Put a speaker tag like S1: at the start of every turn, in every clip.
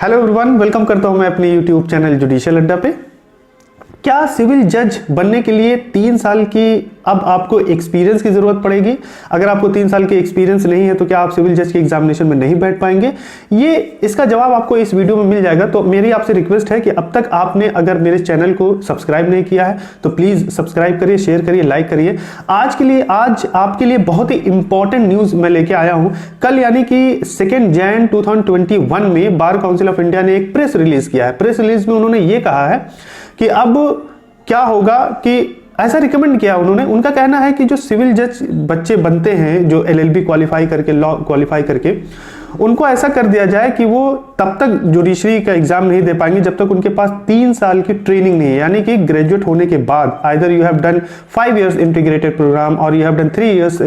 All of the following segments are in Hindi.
S1: हेलो एवरीवन, वेलकम करता हूं मैं अपने यूट्यूब चैनल जुडिशियल अड्डा पे। क्या सिविल जज बनने के लिए 3 साल की अब आपको एक्सपीरियंस की ज़रूरत पड़ेगी? अगर आपको 3 साल की एक्सपीरियंस नहीं है तो क्या आप सिविल जज के एग्जामिनेशन में नहीं बैठ पाएंगे? ये इसका जवाब आपको इस वीडियो में मिल जाएगा। तो मेरी आपसे रिक्वेस्ट है कि अब तक आपने अगर मेरे चैनल को सब्सक्राइब नहीं किया है तो प्लीज़ सब्सक्राइब करिए, शेयर करिए, लाइक करिए। आज आपके लिए बहुत ही इंपॉर्टेंट न्यूज़ मैं लेके आया हूँ। कल यानी कि 2 जनवरी 2021 में बार काउंसिल ऑफ इंडिया ने एक प्रेस रिलीज किया है। प्रेस रिलीज में उन्होंने ये कहा है कि अब क्या होगा कि ऐसा रिकमेंड किया उन्होंने। उनका कहना है कि जो सिविल जज बच्चे बनते हैं, जो LLB क्वालिफाई करके, लॉ क्वालिफाई करके, उनको ऐसा कर दिया जाए कि वो तब तक जुडिशरी का एग्जाम नहीं दे पाएंगे जब तक उनके पास 3 साल की ट्रेनिंग नहीं है। यानी कि ग्रेजुएट होने के बाद either you have done 5 years integrated program और you have done 3 years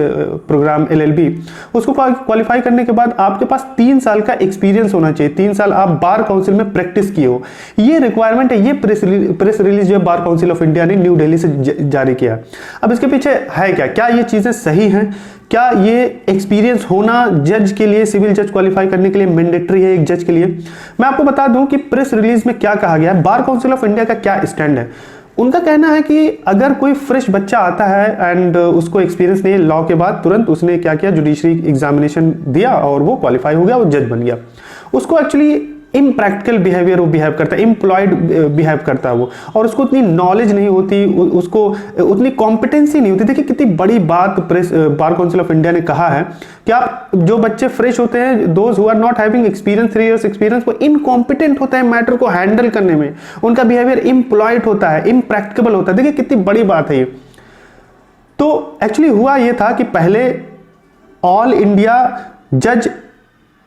S1: program LLB, उसको क्वालिफाई करने के बाद आपके पास 3 साल का एक्सपीरियंस होना चाहिए। 3 साल आप बार काउंसिल में प्रैक्टिस किए हो। ये रिक्वायरमेंट है। ये प्रेस रिलीज जो बार काउंसिल ऑफ इंडिया ने न्यू दिल्ली से जारी किया। अब इसके पीछे है क्या ये चीजें सही हैं? क्या ये एक्सपीरियंस होना जज के लिए, सिविल जज क्वालिफाई करने के लिए मैंडेटरी है एक जज के लिए? मैं आपको बता दूं कि प्रेस रिलीज में क्या कहा गया है, बार काउंसिल ऑफ इंडिया का क्या स्टैंड है। उनका कहना है कि अगर कोई फ्रेश बच्चा आता है एंड उसको एक्सपीरियंस नहीं है लॉ के बाद, तुरंत उसने क्या किया, जुडिशरी एग्जामिनेशन दिया और वो क्वालिफाई हो गया, वो जज बन गया, उसको एक्चुअली इम्प्रैक्टिकल बिहेवियर वो बिहेव करता है, एम्प्लॉयड बिहेव करता है वो, और उसको उतनी नॉलेज नहीं होती, उसको उतनी कॉम्पिटेंसी नहीं होती। देखिए कितनी बड़ी बात press bar council of India ने कहा है कि आप जो बच्चे फ्रेश होते हैं, those who are not having experience, 3 years experience, वो इनकॉम्पिटेंट होता है मैटर को हैंडल करने में। उनका बिहेवियर इम्प्लॉयड होता है, इम्प्रैक्टिकल होता है। देखिए कितनी बड़ी बात है ये। तो एक्चुअली हुआ ये था कि पहले ऑल इंडिया जज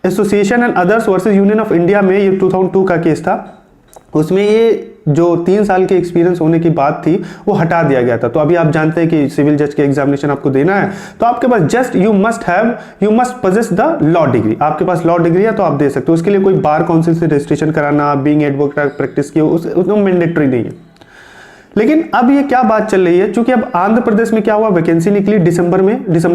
S1: association and others versus union of India में, ये 2002 का केस था, उसमें ये जो 3 साल के एक्सपीरियंस होने की बात थी वो हटा दिया गया था। तो अभी आप जानते हैं कि सिविल जज के एग्जामिनेशन आपको देना है तो आपके पास just you must possess the law degree. आपके पास लॉ डिग्री है तो आप दे सकते हो। उसके लिए कोई बार काउंसिल से रजिस्ट्रेशन कराना, बीइंग एडवोकेट प्रैक्टिस की, उसमें मैंडेटरी नहीं है। लेकिन अब ये क्या बात चल रही है, क्योंकि अब आंध्र प्रदेश में क्या हुआ, वैकेंसी निकली दिसंबर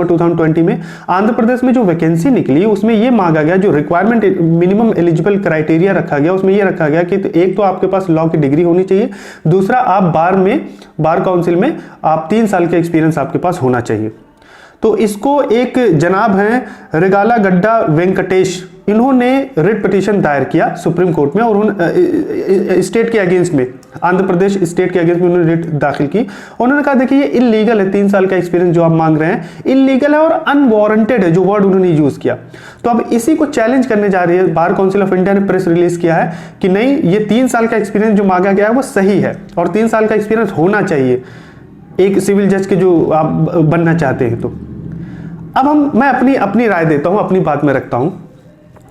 S1: 2020 में। आंध्र प्रदेश में जो वैकेंसी निकली उसमें ये मांगा गया, जो रिक्वायरमेंट मिनिमम एलिजिबल क्राइटेरिया रखा गया, उसमें ये रखा गया कि एक तो आपके पास लॉ की डिग्री होनी चाहिए, दूसरा आप बार काउंसिल में आप 3 साल का एक्सपीरियंस आपके पास होना चाहिए। तो इसको एक जनाब हैं रेगाला गड्डा वेंकटेश, इन्होंने रिट पिटीशन दायर किया सुप्रीम कोर्ट में और स्टेट के अगेंस्ट में, आंध्र प्रदेश स्टेट के अगेंस्ट में उन्होंने रिट दाखिल की। उन्होंने कहा देखिए ये इलीगल है, 3 साल का एक्सपीरियंस जो आप मांग रहे हैं इलीगल है और अनवारंटेड है, जो वर्ड उन्होंने यूज किया। तो अब इसी को चैलेंज करने जा रही है बार काउंसिल ऑफ इंडिया ने प्रेस रिलीज किया है कि नहीं, ये 3 साल का एक्सपीरियंस जो मांगा गया है वो सही है और 3 साल का एक्सपीरियंस होना चाहिए एक सिविल जज के जो आप बनना चाहते हैं। तो अब मैं अपनी राय देता हूं, अपनी बात में रखता हूं।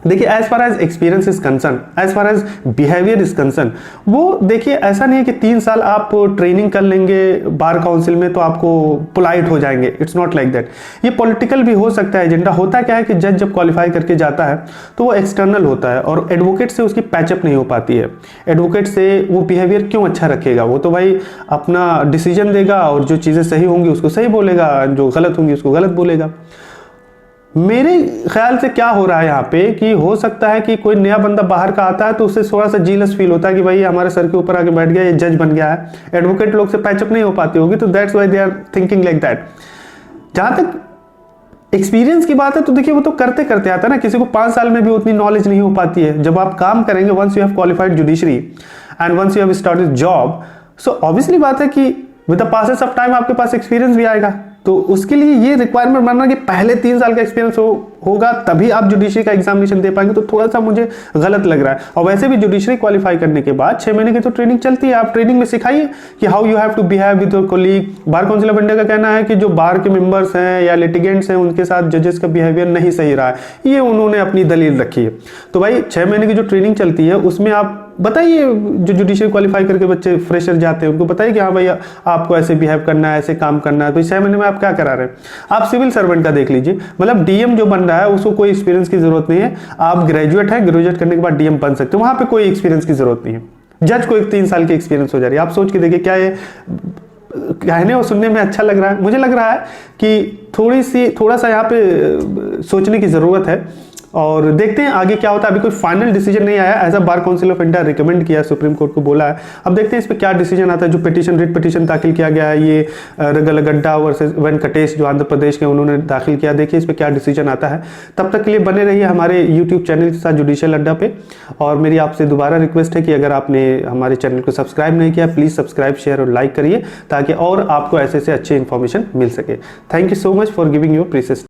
S1: देखिए as far as experience is concern, as far as behaviour is concern, वो देखिए ऐसा नहीं है कि 3 साल आप ट्रेनिंग कर लेंगे बार काउंसिल में तो आपको पोलाइट हो जाएंगे। It's not like that. ये पॉलिटिकल भी हो सकता है एजेंडा। होता क्या है कि जज जब क्वालिफाई करके जाता है तो वो एक्सटर्नल होता है और एडवोकेट से उसकी पैचअप नहीं हो पाती है। एडवोकेट से वो बिहेवियर क्यों अच्छा रखेगा, वो तो भाई अपना डिसीजन देगा और जो चीज़ें सही होंगी उसको सही बोलेगा, जो गलत होंगी उसको गलत बोलेगा। मेरे ख्याल से क्या हो रहा है यहाँ पे कि हो सकता है कि कोई नया बंदा बाहर का आता है तो उससे थोड़ा सा जीलस फील होता है कि भाई हमारे सर के ऊपर आके बैठ गया, ये जज बन गया है। एडवोकेट लोग से पैचअप नहीं हो पाती होगी, तो that's why they are thinking like that. जहां तक एक्सपीरियंस की बात है तो देखिए वो तो करते करते आता है ना, किसी को 5 साल में भी उतनी नॉलेज नहीं हो पाती है। जब आप काम करेंगे, once you have qualified judiciary and once you have started job, so obviously बात है कि with the passes of time आपके पास एक्सपीरियंस भी आएगा। तो उसके लिए ये रिक्वायरमेंट मानना कि पहले 3 साल का एक्सपीरियंस होगा तभी आप जुडिशरी का एग्जामिनेशन दे पाएंगे, तो थोड़ा सा मुझे गलत लग रहा है। और वैसे भी जुडिशरी क्वालिफाई करने के बाद 6 महीने की तो ट्रेनिंग चलती है। आप ट्रेनिंग में सिखाइए कि how you have to behave with your colleague. Bar council of India का कहना है कि जो बार के मेंबर्स हैं या लिटिगेंट्स हैं उनके साथ जजेस का बिहेवियर नहीं सही रहा है, ये उन्होंने अपनी दलील रखी है। तो भाई 6 महीने की जो ट्रेनिंग चलती है उसमें आप बताइए, जो जुडिशरी क्वालिफाई करके बच्चे फ्रेशर जाते हैं उनको बताइए कि हाँ भाई आपको ऐसे बिहेव करना है, ऐसे काम करना है। तो 6 महीने में आप क्या करा रहे हैं? आप सिविल सर्वेंट का देख लीजिए, मतलब डीएम जो बन रहा है उसको कोई एक्सपीरियंस की जरूरत नहीं है। आप ग्रेजुएट हैं, ग्रेजुएट करने के बाद डीएम बन सकते हो, वहां पे कोई एक्सपीरियंस की जरूरत नहीं है। जज को 3 साल की एक्सपीरियंस हो जा रही है। आप सोच के देखिए, क्या ये कहने और सुनने में अच्छा लग रहा है? मुझे लग रहा है कि थोड़ा सा यहाँ पे सोचने की जरूरत है। और देखते हैं आगे क्या होता है। अभी कोई फाइनल डिसीजन नहीं आया, as a bar council of India recommend किया, सुप्रीम कोर्ट को बोला है। अब देखते हैं इस पर क्या डिसीजन आता है। जो पिटीशन, रिट पिटीशन दाखिल किया गया है, ये गलगड्डा वर्सेस वेंकटेश जो आंध्र प्रदेश के उन्होंने दाखिल किया, देखिए इस पर क्या डिसीजन आता है। तब तक के लिए बने रहिए हमारे यूट्यूब चैनल के साथ जुडिशियल अड्डा पे। और मेरी आपसे दोबारा रिक्वेस्ट है कि अगर आपने हमारे चैनल को सब्सक्राइब नहीं किया, प्लीज़ सब्सक्राइब, शेयर और लाइक करिए ताकि और आपको ऐसे से अच्छे इन्फॉर्मेशन मिल सके। Thank you so much for giving your precious